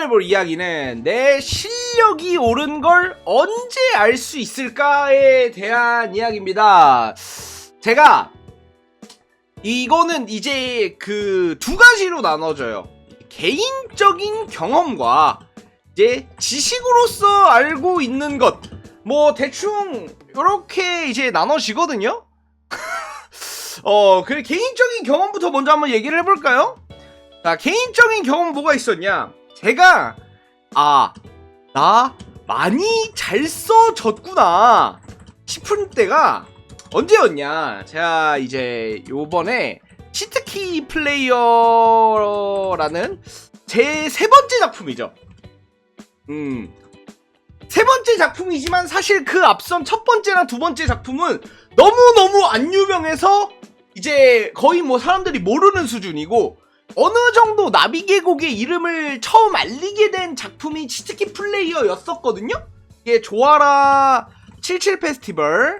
해볼 이야기는 내 실력이 오른 걸 언제 알 수 있을까에 대한 이야기입니다. 제가 이거는 이제 그 두 가지로 나눠져요. 개인적인 경험과 이제 지식으로서 알고 있는 것, 뭐 대충 이렇게 이제 나눠지거든요. 그래 개인적인 경험부터 먼저 한번 얘기를 해볼까요? 자, 개인적인 경험 뭐가 있었냐? 제가 나 많이 잘 써졌구나 싶은 때가 언제였냐? 제가 이제 요번에 치트키 플레이어라는 제 세 번째 작품이죠. 세 번째 작품이지만 사실 그 앞선 첫 번째나 두 번째 작품은 너무너무 안 유명해서 이제 거의 뭐 사람들이 모르는 수준이고, 어느 정도 나비계곡의 이름을 처음 알리게 된 작품이 치트키 플레이어였었거든요? 이게 조아라 77 페스티벌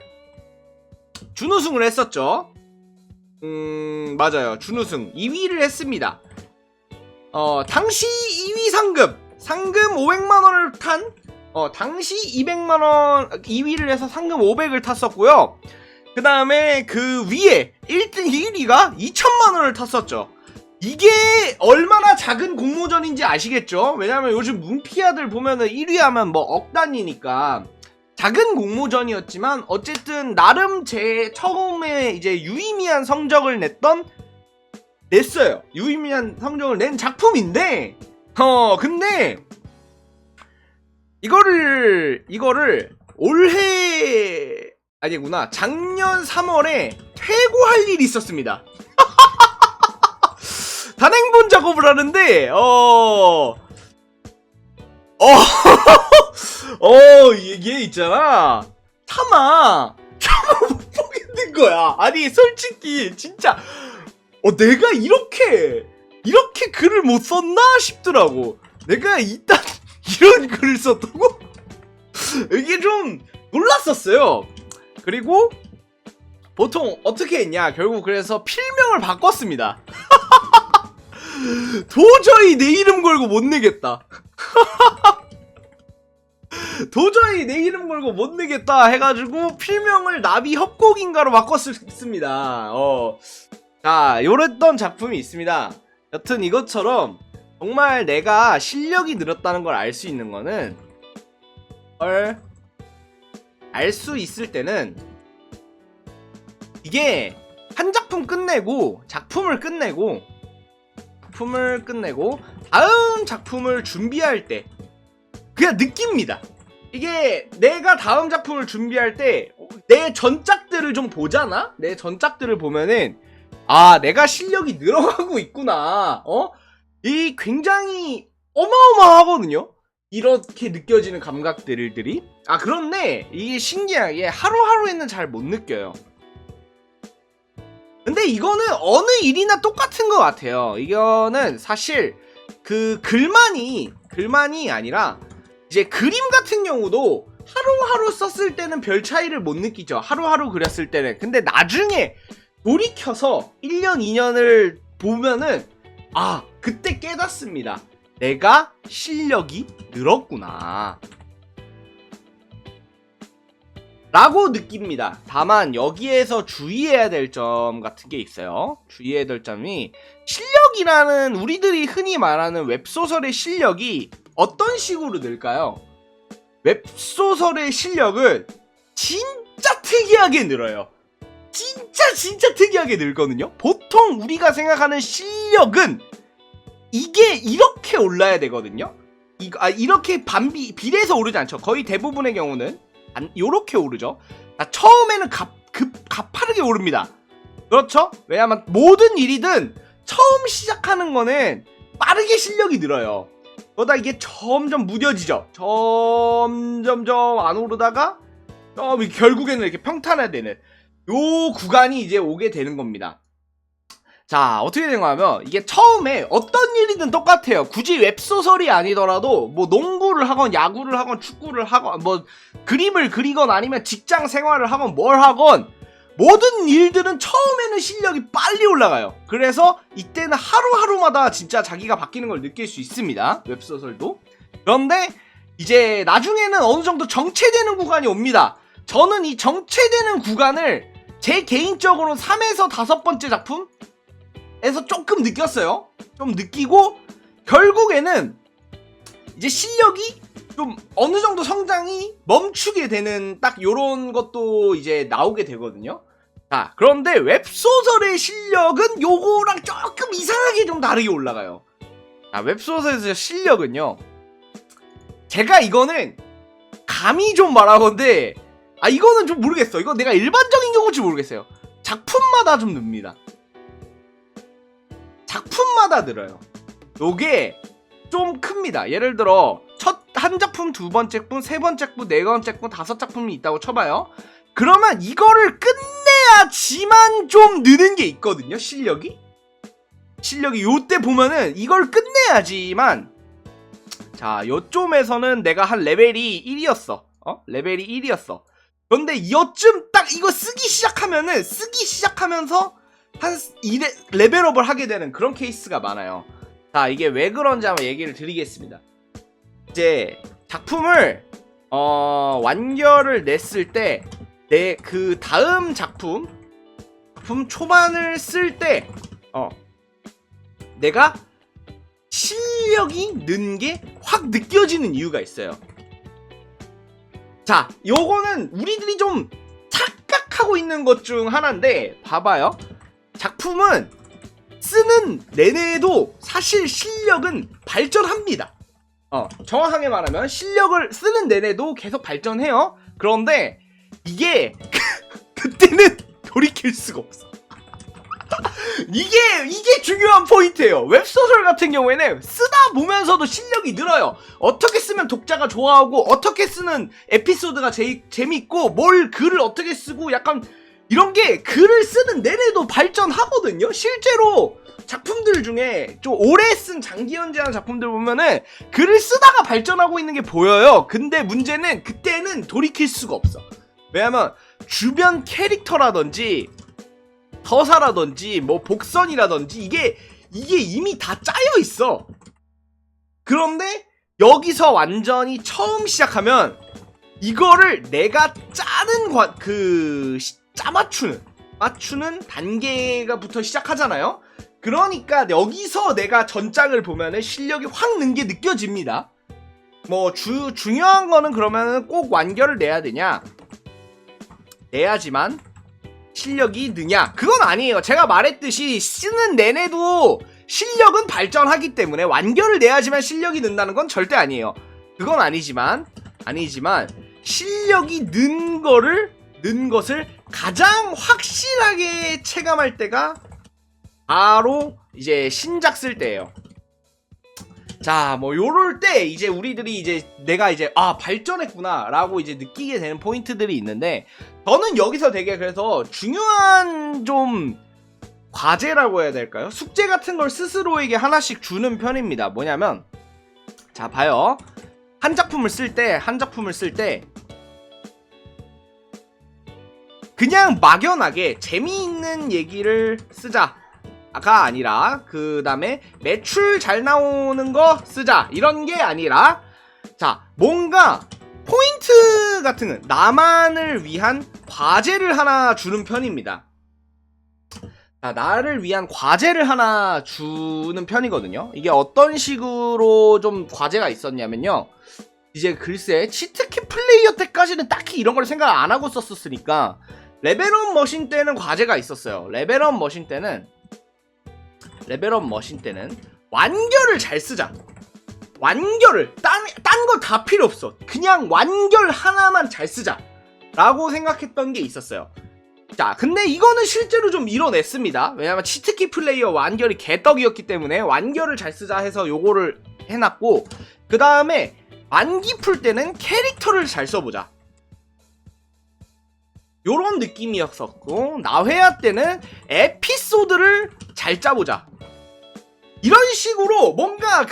준우승을 했었죠. 맞아요. 준우승 2위를 했습니다. 당시 2위 상금 500만원을 탄, 당시 200만원 2위를 해서 상금 500을 탔었고요. 그 다음에 그 위에 1등 1위가 2천만원을 탔었죠. 이게 얼마나 작은 공모전인지 아시겠죠? 왜냐면 요즘 문피아들 보면은 1위 하면 뭐 억 단위니까 작은 공모전이었지만 어쨌든 나름 제 처음에 이제 유의미한 성적을 냈어요. 유의미한 성적을 낸 작품인데, 근데 이거를 올해 아니구나, 작년 3월에 퇴고할 일이 있었습니다. 단행본 작업을 하는데 얘 있잖아, 차마 못 보겠는 거야. 아니 솔직히 진짜 내가 이렇게 글을 못 썼나 싶더라고. 내가 이딴 이런 글을 썼다고? 이게 좀 놀랐었어요. 그리고 보통 어떻게 했냐, 결국 그래서 필명을 바꿨습니다. 도저히 내 이름 걸고 못 내겠다. 도저히 내 이름 걸고 못 내겠다 해가지고 필명을 나비 협곡인가로 바꿨습니다. 자, 요랬던 작품이 있습니다. 여튼 이것처럼 정말 내가 실력이 늘었다는 걸 알 수 있는 거는, 알 수 있을 때는 이게 한 작품을 끝내고 다음 작품을 준비할 때 그냥 느낍니다. 이게 내가 다음 작품을 준비할 때 내 전작들을 좀 보잖아? 내 전작들을 보면은 내가 실력이 늘어가고 있구나. 이 굉장히 어마어마하거든요? 이렇게 느껴지는 감각들이. 그런데 이게 신기하게 하루하루에는 잘 못 느껴요. 근데 이거는 어느 일이나 똑같은 것 같아요. 이거는 사실 그 글만이 아니라 이제 그림 같은 경우도 하루하루 썼을 때는 별 차이를 못 느끼죠. 하루하루 그렸을 때는. 근데 나중에 돌이켜서 1년, 2년을 보면은 그때 깨닫습니다. 내가 실력이 늘었구나 라고 느낍니다. 다만 여기에서 주의해야 될 점 같은 게 있어요. 주의해야 될 점이, 실력이라는, 우리들이 흔히 말하는 웹소설의 실력이 어떤 식으로 늘까요? 웹소설의 실력은 진짜 특이하게 늘어요. 진짜 특이하게 늘거든요. 보통 우리가 생각하는 실력은 이게 이렇게 올라야 되거든요. 이렇게 비례해서 오르지 않죠. 거의 대부분의 경우는 요렇게 오르죠. 처음에는 가파르게 오릅니다. 그렇죠? 왜냐면 모든 일이든 처음 시작하는 거는 빠르게 실력이 늘어요. 그러다 이게 점점 무뎌지죠. 점점점 안 오르다가 결국에는 이렇게 평탄화되는 요 구간이 이제 오게 되는 겁니다. 자, 어떻게 된 거냐면, 이게 처음에 어떤 일이든 똑같아요. 굳이 웹소설이 아니더라도 뭐 농구를 하건 야구를 하건 축구를 하건 뭐 그림을 그리건 아니면 직장 생활을 하건 뭘 하건 모든 일들은 처음에는 실력이 빨리 올라가요. 그래서 이때는 하루하루마다 진짜 자기가 바뀌는 걸 느낄 수 있습니다. 웹소설도. 그런데 이제 나중에는 어느 정도 정체되는 구간이 옵니다. 저는 이 정체되는 구간을 제 개인적으로 3에서 5번째 작품에서 조금 느꼈어요. 좀 느끼고 결국에는 이제 실력이 좀 어느 정도 성장이 멈추게 되는 딱 요런 것도 이제 나오게 되거든요. 자, 그런데 웹소설의 실력은 요거랑 조금 이상하게 좀 다르게 올라가요. 자, 웹소설에서 실력은요, 제가 이거는 감히 좀 말하건데, 이거는 좀 모르겠어. 이거 내가 일반적인 경우인지 모르겠어요. 작품마다 좀 늡니다. 작품마다 늘어요. 요게 좀 큽니다. 예를 들어 한 작품, 두 번째 작품, 세 번째 작품, 네 번째 작품, 다섯 작품이 있다고 쳐봐요. 그러면 이거를 끝내야지만 좀 느는 게 있거든요. 실력이 요때 보면은 이걸 끝내야지만, 자, 요쯤에서는 내가 한 레벨이 1이었어. 레벨이 1이었어. 그런데 요쯤 딱 이거 쓰기 시작하면서 한 레벨업을 하게 되는 그런 케이스가 많아요. 자, 이게 왜 그런지 한번 얘기를 드리겠습니다. 이제 작품을 완결을 냈을 때 내 그 다음 작품 초반을 쓸 때 내가 실력이 는 게 확 느껴지는 이유가 있어요. 자, 요거는 우리들이 좀 착각하고 있는 것 중 하나인데, 봐봐요. 작품은 쓰는 내내도 사실 실력은 발전합니다. 정확하게 말하면 실력을 쓰는 내내도 계속 발전해요. 그런데 이게 그때는 돌이킬 수가 없어. 이게 중요한 포인트예요. 웹소설 같은 경우에는 쓰다 보면서도 실력이 늘어요. 어떻게 쓰면 독자가 좋아하고, 어떻게 쓰는 에피소드가 재밌고, 뭘 글을 어떻게 쓰고, 약간 이런 게 글을 쓰는 내내도 발전하거든요. 실제로 작품들 중에 좀 오래 쓴 장기 연재한 작품들 보면은 글을 쓰다가 발전하고 있는 게 보여요. 근데 문제는 그때는 돌이킬 수가 없어. 왜냐면 주변 캐릭터라든지 서사라든지 뭐 복선이라든지 이게 이미 다 짜여 있어. 그런데 여기서 완전히 처음 시작하면 이거를 내가 짜는 맞추는 단계가부터 시작하잖아요. 그러니까 여기서 내가 전작을 보면은 실력이 확 는 게 느껴집니다. 뭐 중요한 거는 그러면은 꼭 완결을 내야 되냐? 내야지만 실력이 느냐? 그건 아니에요. 제가 말했듯이 쓰는 내내도 실력은 발전하기 때문에 완결을 내야지만 실력이 는다는 건 절대 아니에요. 그건 아니지만 실력이 는 것을 가장 확실하게 체감할 때가 바로 이제 신작 쓸 때예요. 자, 뭐 요럴 때 이제 우리들이 이제 내가 이제 발전했구나 라고 이제 느끼게 되는 포인트들이 있는데, 저는 여기서 되게 그래서 중요한 좀 과제라고 해야 될까요? 숙제 같은 걸 스스로에게 하나씩 주는 편입니다. 뭐냐면, 자, 봐요. 한 작품을 쓸 때 그냥 막연하게 재미있는 얘기를 쓰자 가 아니라, 그 다음에 매출 잘 나오는 거 쓰자 이런 게 아니라, 자, 뭔가 포인트 같은 나만을 위한 과제를 하나 주는 편입니다. 자, 나를 위한 과제를 하나 주는 편이거든요. 이게 어떤 식으로 좀 과제가 있었냐면요, 이제 글쎄 치트키 플레이어 때까지는 딱히 이런 걸 생각 안 하고 썼었으니까 레벨업 머신 때는 과제가 있었어요. 레벨업 머신 때는 완결을 잘 쓰자. 완결을 딴 거 다 필요 없어. 그냥 완결 하나만 잘 쓰자 라고 생각했던 게 있었어요. 자, 근데 이거는 실제로 좀 이뤄냈습니다. 왜냐면 치트키 플레이어 완결이 개떡이었기 때문에 완결을 잘 쓰자 해서 요거를 해놨고, 그 다음에 만기 풀 때는 캐릭터를 잘 써보자 요런 느낌이었었고, 나회화 때는 에피소드를 잘 짜보자 이런 식으로 뭔가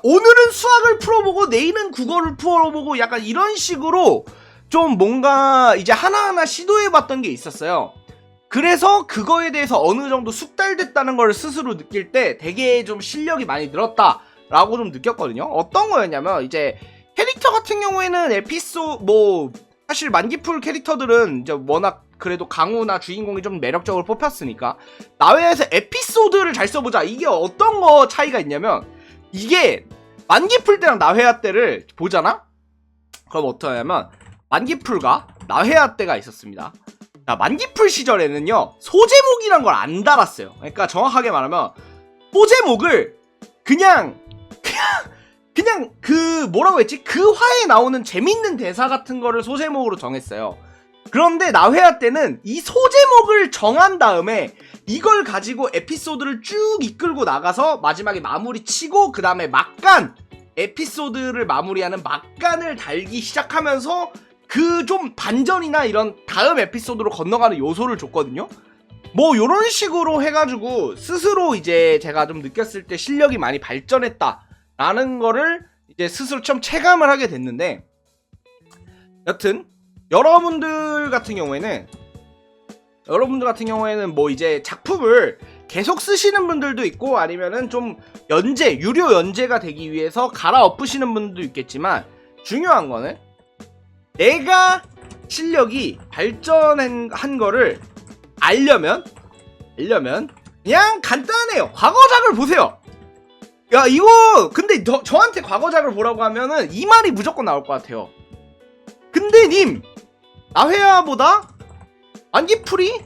오늘은 수학을 풀어보고 내일은 국어를 풀어보고 약간 이런 식으로 좀 뭔가 이제 하나하나 시도해봤던 게 있었어요. 그래서 그거에 대해서 어느 정도 숙달됐다는 걸 스스로 느낄 때 되게 좀 실력이 많이 늘었다라고 좀 느꼈거든요. 어떤 거였냐면 이제 캐릭터 같은 경우에는 사실 만기풀 캐릭터들은 이제 워낙 그래도 강우나 주인공이 좀 매력적으로 뽑혔으니까 나회에서 에피소드를 잘 써보자. 이게 어떤 거 차이가 있냐면 이게 만기풀 때랑 나회야 때를 보잖아? 그럼 어떠냐면 만기풀과 나회야 때가 있었습니다. 자, 만기풀 시절에는요 소제목이란 걸 안 달았어요. 그러니까 정확하게 말하면 소제목을 그냥 그 뭐라고 했지? 그 화에 나오는 재밌는 대사 같은 거를 소제목으로 정했어요. 그런데 나회야 때는 이 소제목을 정한 다음에 이걸 가지고 에피소드를 쭉 이끌고 나가서 마지막에 마무리 치고 그 다음에 막간 에피소드를 마무리하는 막간을 달기 시작하면서 그 좀 반전이나 이런 다음 에피소드로 건너가는 요소를 줬거든요. 뭐 요런 식으로 해가지고 스스로 이제 제가 좀 느꼈을 때 실력이 많이 발전했다 라는 거를 이제 스스로 좀 체감을 하게 됐는데, 여튼 여러분들 같은 경우에는 뭐 이제 작품을 계속 쓰시는 분들도 있고 아니면은 좀 유료 연재가 되기 위해서 갈아엎으시는 분들도 있겠지만, 중요한 거는 내가 실력이 발전한 거를 알려면 그냥 간단해요. 과거작을 보세요. 야, 이거 근데 저한테 과거작을 보라고 하면은 이 말이 무조건 나올 것 같아요. 근데 님, 나회야보다 만기풀이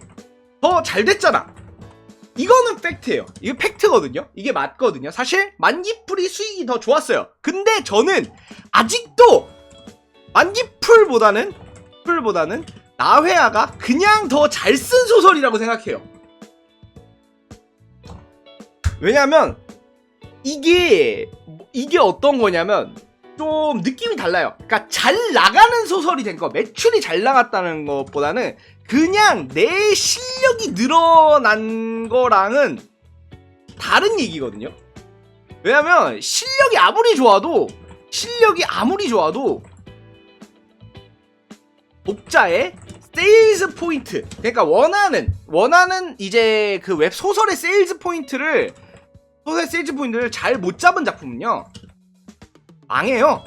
더 잘 됐잖아. 이거는 팩트예요. 이게 팩트거든요. 이게 맞거든요. 사실 만기풀이 수익이 더 좋았어요. 근데 저는 아직도 만기풀보다는 나회야가 그냥 더 잘 쓴 소설이라고 생각해요. 왜냐면 이게 어떤 거냐면 좀 느낌이 달라요. 그러니까 잘 나가는 소설이 된 거, 매출이 잘 나갔다는 것보다는 그냥 내 실력이 늘어난 거랑은 다른 얘기거든요. 왜냐면 실력이 아무리 좋아도 독자의 세일즈 포인트, 그러니까 원하는 이제 그 웹 소설의 세일즈 포인트를 잘 못 잡은 작품은요 망해요.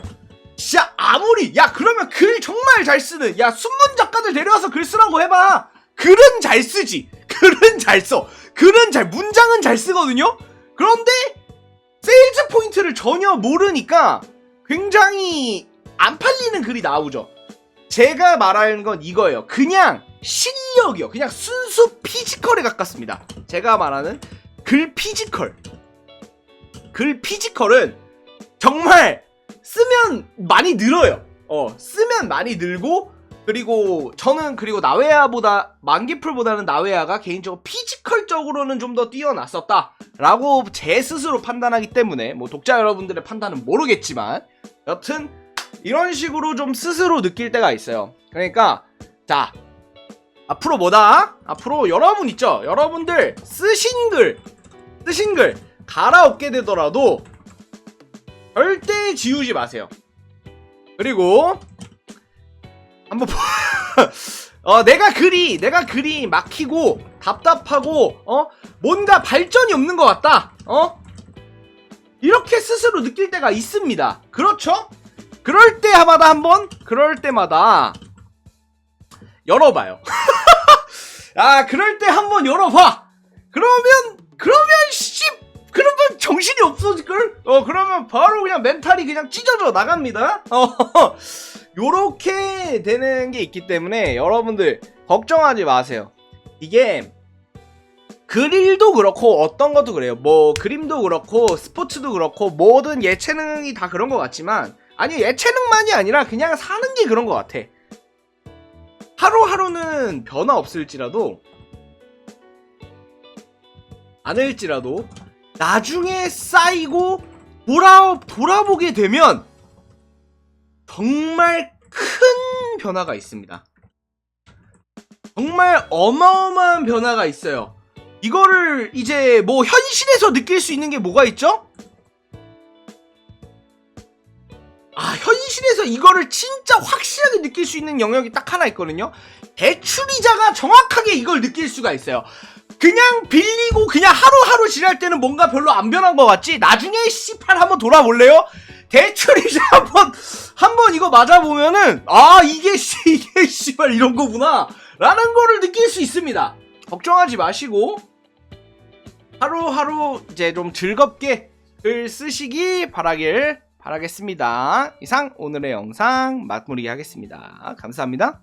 진짜 아무리 그러면 글 정말 잘 쓰는 순문 작가들 데려와서 글 쓰라고 해봐. 글은 잘 쓰지. 글은 잘 써. 문장은 잘 쓰거든요. 그런데 세일즈 포인트를 전혀 모르니까 굉장히 안 팔리는 글이 나오죠. 제가 말하는 건 이거예요. 그냥 실력이요. 그냥 순수 피지컬에 가깝습니다. 제가 말하는 글 피지컬은 정말 쓰면 많이 늘어요. 쓰면 많이 늘고, 그리고 저는 나회야보다 만기풀보다는 나회야가 개인적으로 피지컬적으로는 좀 더 뛰어났었다 라고 제 스스로 판단하기 때문에 뭐 독자 여러분들의 판단은 모르겠지만 여튼 이런 식으로 좀 스스로 느낄 때가 있어요. 그러니까 자, 앞으로 앞으로 여러분 있죠? 여러분들 쓰신 글 갈아엎게 되더라도 절대 지우지 마세요. 그리고 한번 내가 글이 막히고 답답하고 뭔가 발전이 없는 것 같다. 이렇게 스스로 느낄 때가 있습니다. 그렇죠? 그럴 때마다 열어봐요. 그럴 때 한번 열어봐. 그러면 정신이 없어질걸? 그러면 바로 그냥 멘탈이 그냥 찢어져 나갑니다. 요렇게 되는 게 있기 때문에 여러분들 걱정하지 마세요. 이게 그릴도 그렇고 어떤 것도 그래요. 뭐 그림도 그렇고 스포츠도 그렇고 모든 예체능이 다 그런 것 같지만, 아니 예체능만이 아니라 그냥 사는 게 그런 것 같아. 하루하루는 변화 없을지라도 않을지라도 나중에 쌓이고 돌아보게 되면 정말 큰 변화가 있습니다. 정말 어마어마한 변화가 있어요. 이거를 이제 뭐 현실에서 느낄 수 있는 게 뭐가 있죠? 현실에서 이거를 진짜 확실하게 느낄 수 있는 영역이 딱 하나 있거든요. 대출이자가 정확하게 이걸 느낄 수가 있어요. 그냥 빌리고 그냥 하루하루 지날 때는 뭔가 별로 안 변한 것 같지? 나중에 씨팔 한번 돌아볼래요? 대출이자 한번 이거 맞아보면은 이게 씨발 이런 거구나 라는 거를 느낄 수 있습니다. 걱정하지 마시고 하루하루 이제 좀 즐겁게 글 쓰시기 바라겠습니다. 이상 오늘의 영상 마무리하겠습니다. 감사합니다.